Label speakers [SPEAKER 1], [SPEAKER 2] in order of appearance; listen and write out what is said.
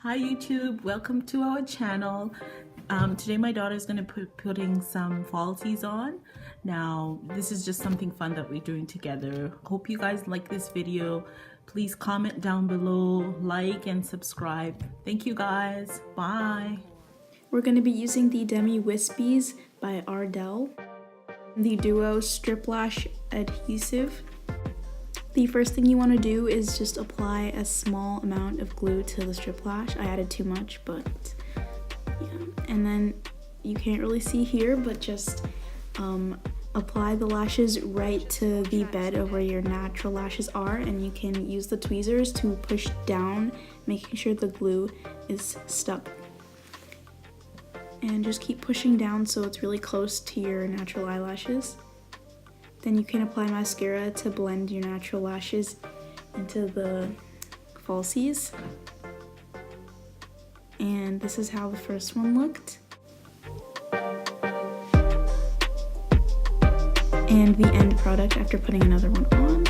[SPEAKER 1] Hi YouTube, welcome to our channel. Today my daughter is going to putting some falsies on. Now this is just something fun that we're doing together. Hope you guys like this video. Please comment down below, like and subscribe. Thank you guys. Bye.
[SPEAKER 2] We're going to be using the Demi Wispies by Ardell, the Duo Strip Lash Adhesive. The first thing you want to do is just apply a small amount of glue to the strip lash. I added too much, but yeah. And then you can't really see here, but just apply the lashes right to the bed of where your natural lashes are, and you can use the tweezers to push down, making sure the glue is stuck. And just keep pushing down so it's really close to your natural eyelashes. Then you can apply mascara to blend your natural lashes into the falsies. And this is how the first one looked. And the end product after putting another one on.